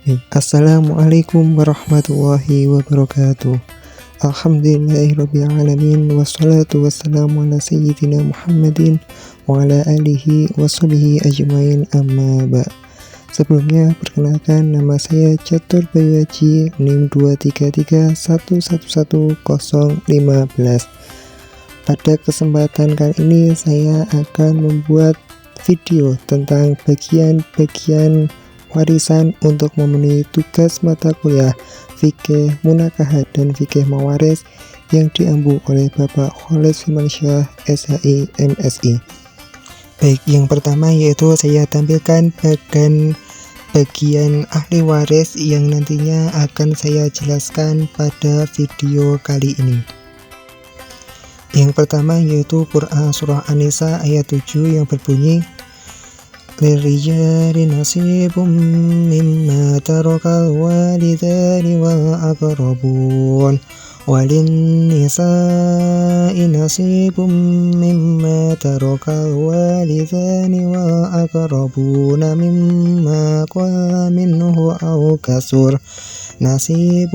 Assalamualaikum warahmatullahi wabarakatuh. Alhamdulillahirabbil alamin wassalatu wassalamu ala sayyidina Muhammadin wa ala alihi washabihi ajmain amma ba'. Sebelumnya perkenalkan, nama saya Catur Bayu Haji, NIM 233111015. Pada kesempatan kali ini saya akan membuat video tentang bagian-bagian warisan untuk memenuhi tugas mata kuliah Fikih Munakahat dan Fikih Mawaris yang diampu oleh Bapak Khalid Firmansyah SHI MSI. Baik, yang pertama yaitu saya tampilkan bagian ahli waris yang nantinya akan saya jelaskan pada video kali ini. Yang pertama yaitu Quran Surah An-Nisa ayat 7 yang berbunyi لِلرِّجَالِ نَصِيبٌ مِّمَّا تَرَكَ الْوَالِدَانِ وَالْأَقْرَبُونَ وَلِلنِّسَاءِ نَصِيبٌ مِّمَّا تَرَكَ الْوَالِدَانِ وَالْأَقْرَبُونَ مِمَّا قَلَّ مِنْهُ أَوْ كَثُرَ نَصِيبٌ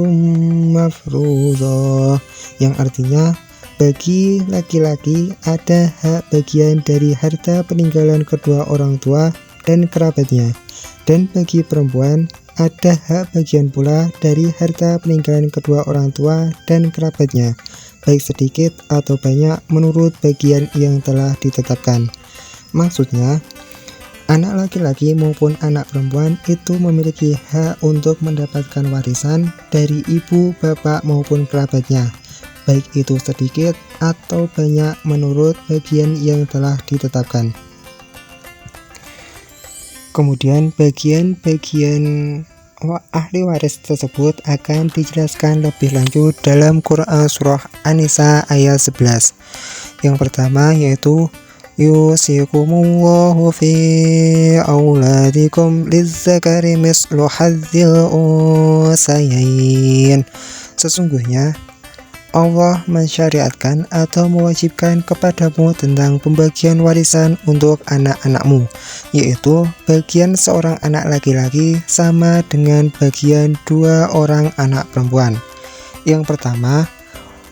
مَّفْرُوضًا, yang artinya bagi laki-laki ada hak bagian dari harta peninggalan kedua orang tua dan kerabatnya, dan bagi perempuan ada hak bagian pula dari harta peninggalan kedua orang tua dan kerabatnya, baik sedikit atau banyak menurut bagian yang telah ditetapkan. Maksudnya, anak laki-laki maupun anak perempuan itu memiliki hak untuk mendapatkan warisan dari ibu, bapak maupun kerabatnya, baik itu sedikit atau banyak menurut bagian yang telah ditetapkan. Kemudian bagian-bagian ahli waris tersebut akan dijelaskan lebih lanjut dalam Quran Surah An-Nisa ayat 11. Yang pertama yaitu yusikumullahu fi auladikum lizzakari mislu hadzil unsayain. Sesungguhnya Allah mensyariatkan atau mewajibkan kepadamu tentang pembagian warisan untuk anak-anakmu, yaitu bagian seorang anak laki-laki sama dengan bagian dua orang anak perempuan. Yang pertama,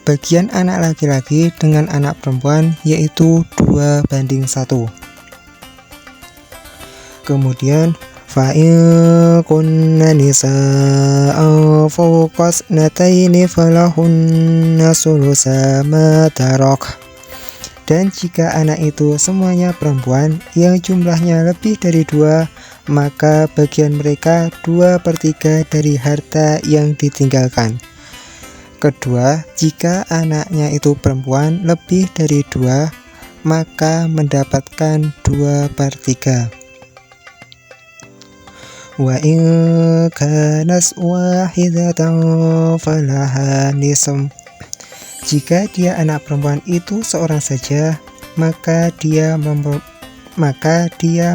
bagian anak laki-laki dengan anak perempuan yaitu 2:1. Kemudian فَإِن كُنَّ نِسَاءً فَوْقَ اثْنَتَيْنِ فَلَهُنَّ ثُلُثَا مَا تَرَكَ. Dan jika anak itu semuanya perempuan yang jumlahnya lebih dari 2, maka bagian mereka 2/3 dari harta yang ditinggalkan. Kedua, jika anaknya itu perempuan lebih dari 2, maka mendapatkan 2/3. Wa in kanas wahidatan falaha nisf. Jika dia anak perempuan itu seorang saja, maka dia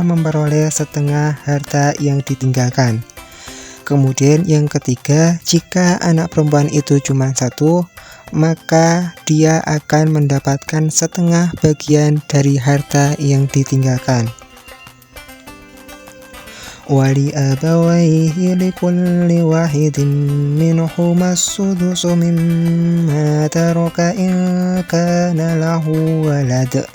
memperoleh setengah harta yang ditinggalkan. Kemudian yang ketiga, jika anak perempuan itu cuma 1, maka dia akan mendapatkan setengah bagian dari harta yang ditinggalkan. Wali abawaihi likulli wahidin minhuma as-sudusu mimma taraka in kana lahu walad.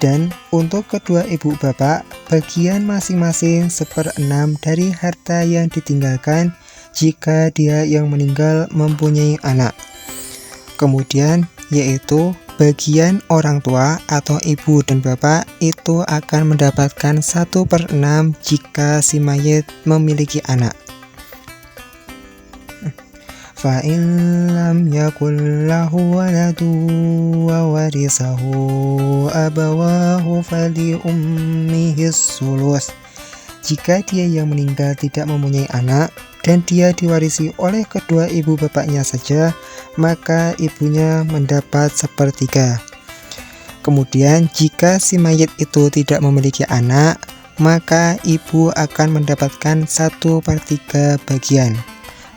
Dan untuk kedua ibu bapak, bagian masing-masing 1/6 dari harta yang ditinggalkan jika dia yang meninggal mempunyai anak. Kemudian yaitu bagian orang tua atau ibu dan bapak itu akan mendapatkan 1/6 jika si mayit memiliki anak. فَإِنْ لَمْ يَكُنْ لَهُ وَلَدٌ وَوَرِثَهُ أَبَوَاهُ فَلِأُمِّهِ الثُّلُثُ. Jika dia yang meninggal tidak mempunyai anak dan dia diwarisi oleh kedua ibu bapaknya saja, maka ibunya mendapat 1/3. Kemudian jika si mayit itu tidak memiliki anak, maka ibu akan mendapatkan 1/3 bagian.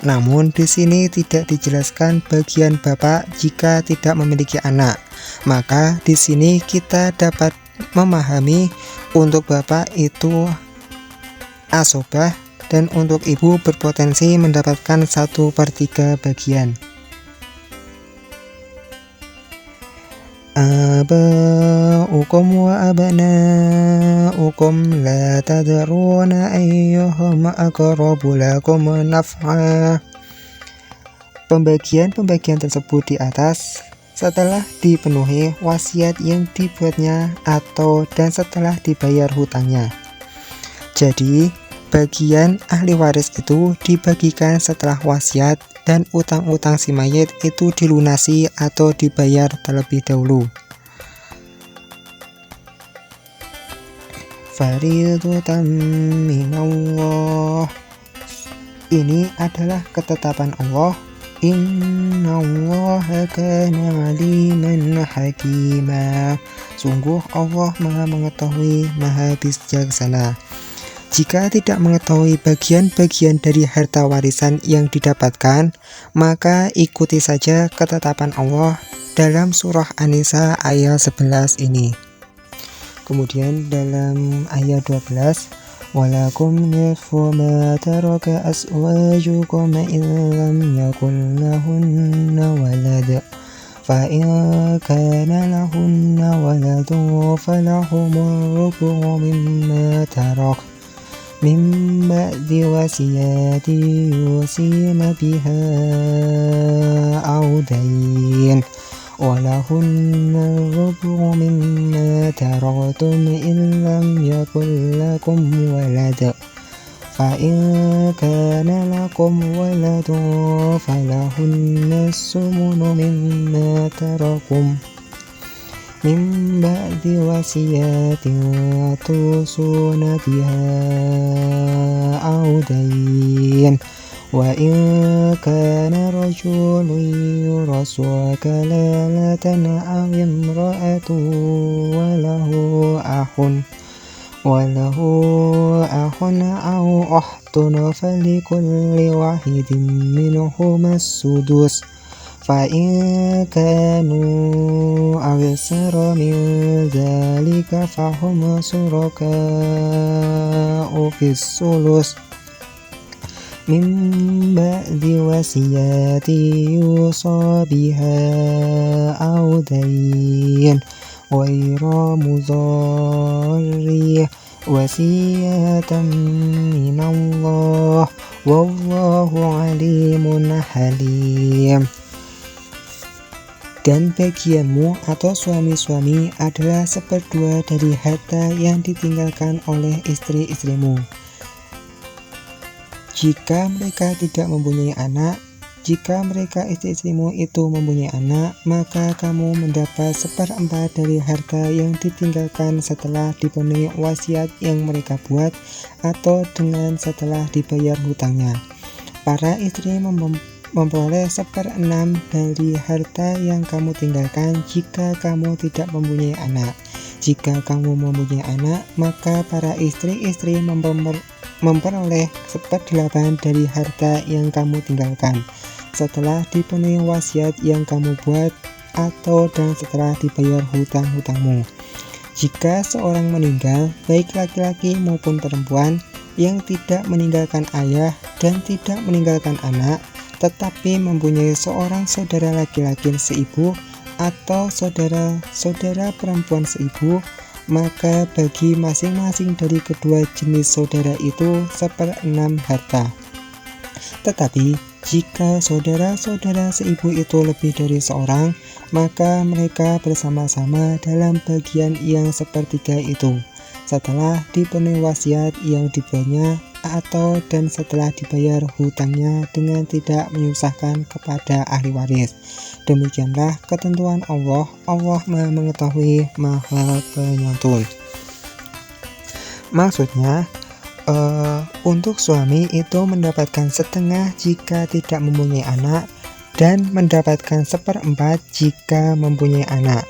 Namun di sini tidak dijelaskan bagian bapak jika tidak memiliki anak. Maka di sini kita dapat memahami untuk bapak itu asobah dan untuk ibu berpotensi mendapatkan 1/3 bagian. Aba'ukum wa abna'ukum la tadruna ayyuhum aqrabu lakum naf'a. Pembagian-pembagian tersebut di atas setelah dipenuhi wasiat yang dibuatnya dan setelah dibayar hutangnya. Jadi, bagian ahli waris itu dibagikan setelah wasiat dan utang-utang si mayit itu dilunasi atau dibayar terlebih dahulu. Fariidatan minallah. Ini adalah ketetapan Allah. Innallaha kana aliman hakima. Sungguh Allah Maha mengetahui, Maha bijaksana. Jika tidak mengetahui bagian-bagian dari harta warisan yang didapatkan, maka ikuti saja ketetapan Allah dalam surah An-Nisa ayat 11 ini. Kemudian dalam ayat 12, walakum nisfu ma taraka azwajukum in lam yakul lahunna walad. Fa in kana lahunna waladun falahumur rubu' mimma tarak min ba'di wasiyati yusina biha aw dayn walahunna rubu' mimma taraktum in lam yakul lakum walad. Fa in kana lakum waladun falahunna sumunu mimma tarakum min ba'di wasiyatin tusuna biha aw dayn wa in kana rajulun yurasu kalalatan aw imra'atun walahu akhun aw ukhtun falikulli wahidin minhumas sudus. Fa in kanu aksara min dzalika fahum syuraka'u fis sulus min ba'di wasiyati yusa biha aw dayn ghayra mudharri wasiyatan minallah wallahu alimun halim. Dan bagianmu atau suami-suami adalah 1/2 dari harta yang ditinggalkan oleh istri-istrimu. Jika mereka tidak mempunyai anak, jika mereka istri-istrimu itu mempunyai anak, maka kamu mendapat 1/4 dari harta yang ditinggalkan setelah dipenuhi wasiat yang mereka buat atau dengan setelah dibayar hutangnya. Para istri memperoleh 1/6 dari harta yang kamu tinggalkan jika kamu tidak mempunyai anak. Jika kamu mempunyai anak, maka para istri-istri memperoleh 1/8 dari harta yang kamu tinggalkan setelah dipenuhi wasiat yang kamu buat dan setelah dibayar hutang-hutangmu. Jika seorang meninggal, baik laki-laki maupun perempuan, yang tidak meninggalkan ayah dan tidak meninggalkan anak, tetapi mempunyai seorang saudara laki-laki seibu atau saudara perempuan seibu, maka bagi masing-masing dari kedua jenis saudara itu 1/6 harta. Tetapi jika saudara-saudara seibu itu lebih dari seorang, maka mereka bersama-sama dalam bagian yang 1/3 itu, setelah dipenuhi wasiat yang dibuatnya dan setelah dibayar hutangnya dengan tidak menyusahkan kepada ahli waris. Demikianlah ketentuan Allah. Allah Maha mengetahui, Maha penyantun. Maksudnya, untuk suami itu mendapatkan 1/2 jika tidak mempunyai anak dan mendapatkan 1/4 jika mempunyai anak.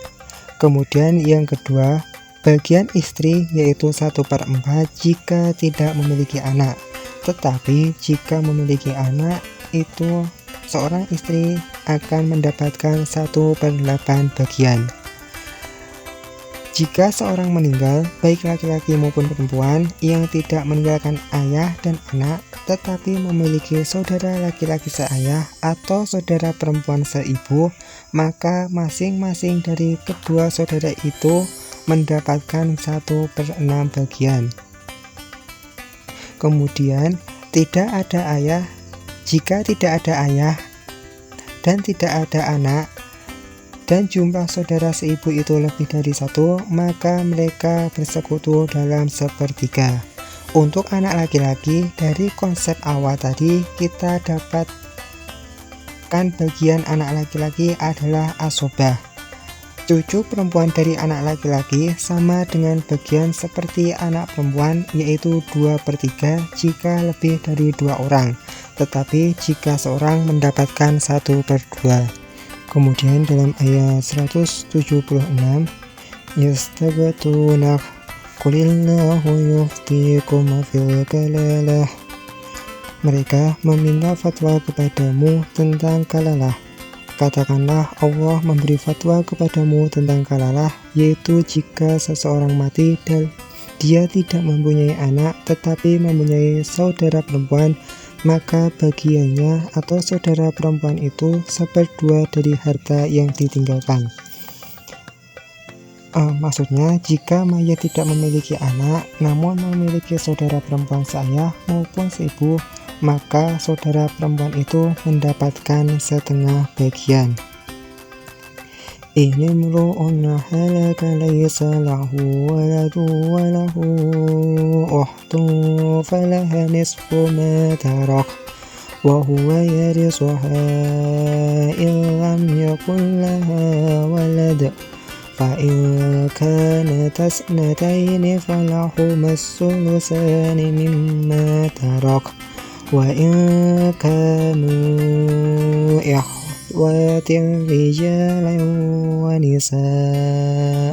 Kemudian yang kedua, bagian istri yaitu 1/4 jika tidak memiliki anak. Tetapi jika memiliki anak, itu seorang istri akan mendapatkan 1/8 bagian. Jika seorang meninggal, baik laki-laki maupun perempuan yang tidak meninggalkan ayah dan anak, tetapi memiliki saudara laki-laki seayah atau saudara perempuan seibu, maka masing-masing dari kedua saudara itu mendapatkan 1/6 bagian. Kemudian, tidak ada ayah. Jika tidak ada ayah dan tidak ada anak, dan jumlah saudara seibu itu lebih dari 1, maka mereka bersekutu dalam 1/3. Untuk anak laki-laki, dari konsep awal tadi kita dapatkan bagian anak laki-laki adalah asobah. Cucu perempuan dari anak laki-laki sama dengan bagian seperti anak perempuan, yaitu 2/3 jika lebih dari 2 orang. Tetapi jika seorang mendapatkan 1/2. Kemudian dalam ayat 176, yastabtunah qulillahu yuftikum fil kalalah. Mereka meminta fatwa kepadamu tentang kalalah. Katakanlah, Allah memberi fatwa kepadamu tentang kalalah, yaitu jika seseorang mati dan dia tidak mempunyai anak tetapi mempunyai saudara perempuan, maka bagiannya atau saudara perempuan itu 1/2 dari harta yang ditinggalkan. Maksudnya, jika mayat tidak memiliki anak namun memiliki saudara perempuan seayah maupun seibu, maka saudara perempuan itu mendapatkan 1/2 bagian. Ini imru'un halaka laysa lahu waladu wa lahu ukhtun falaha nisfu ma tarak wa huwa yarisuha in lam yakul laha walad fa in kanat ithnataini falahuma as-sulusani mimma tarak wa in kanu rijalan wa nisaa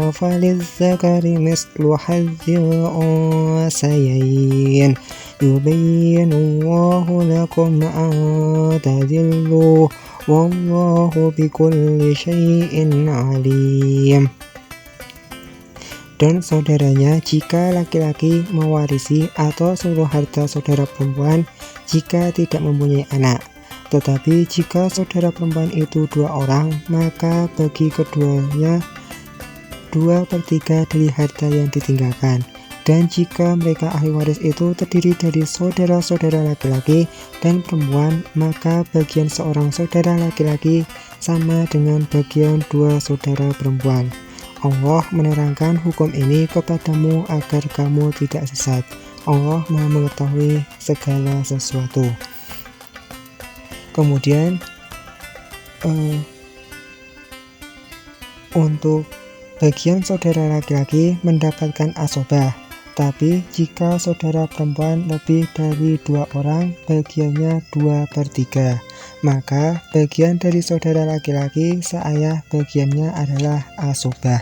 falizzakari mislu hazzil unsayayn yubayyinullahu lakum an tadillu wallahu bikulli syai'in alim. Dan saudaranya jika laki-laki mewarisi atau seluruh harta saudara perempuan jika tidak mempunyai anak. Tetapi jika saudara perempuan itu 2 orang, maka bagi keduanya 2/3 dari harta yang ditinggalkan. Dan jika mereka ahli waris itu terdiri dari saudara-saudara laki-laki dan perempuan, maka bagian seorang saudara laki-laki sama dengan bagian 2 saudara perempuan. Allah menerangkan hukum ini kepadamu agar kamu tidak sesat. Allah Maha mengetahui segala sesuatu. Kemudian untuk bagian saudara laki-laki mendapatkan asobah. Tapi jika saudara perempuan lebih dari 2 orang, bagiannya 2/3. Maka bagian dari saudara laki-laki seayah bagiannya adalah asobah.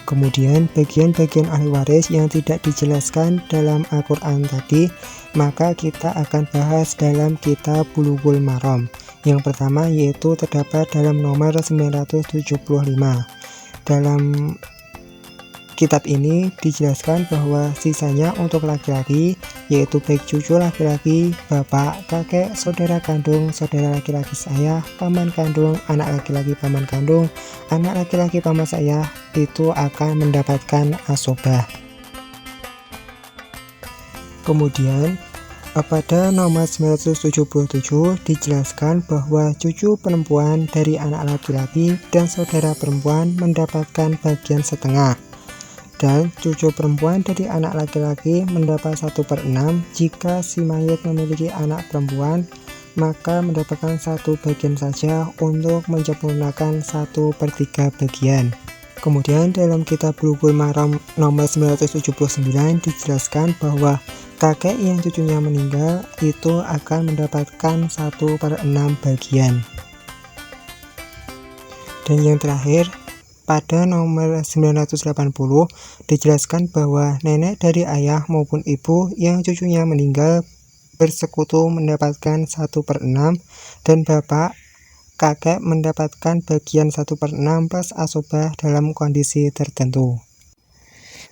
Kemudian bagian-bagian ahli waris yang tidak dijelaskan dalam Al-Quran tadi, maka kita akan bahas dalam kitab Bulughul Maram. Yang pertama yaitu terdapat dalam nomor 975. Dalam kitab ini dijelaskan bahwa sisanya untuk laki-laki, yaitu baik cucu laki-laki, bapak, kakek, saudara kandung, saudara laki-laki seayah, paman kandung, anak laki-laki paman kandung, anak laki-laki paman seayah, itu akan mendapatkan asobah. Kemudian pada nomor 977 dijelaskan bahwa cucu perempuan dari anak laki-laki dan saudara perempuan mendapatkan bagian setengah. Dan cucu perempuan dari anak laki-laki mendapat 1/6. Jika si mayat memiliki anak perempuan, maka mendapatkan 1 bagian saja untuk menyempurnakan 1/3 bagian. Kemudian dalam kitab Bulughul Maram nomor 979 dijelaskan bahwa kakek yang cucunya meninggal itu akan mendapatkan 1/6 bagian. Dan yang terakhir, pada nomor 980 dijelaskan bahwa nenek dari ayah maupun ibu yang cucunya meninggal bersekutu mendapatkan 1/6 dan bapak kakek mendapatkan bagian 1/6 plus asobah dalam kondisi tertentu.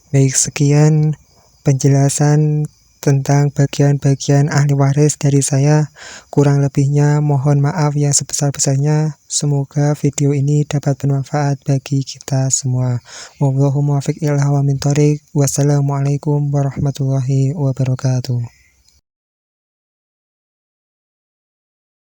Baik, sekian penjelasan tentang bagian-bagian ahli waris dari saya. Kurang lebihnya mohon maaf yang sebesar-besarnya. Semoga video ini dapat bermanfaat bagi kita semua. Wallahu muwaffiq ila aqwamit thoriq. Wassalamualaikum warahmatullahi wabarakatuh.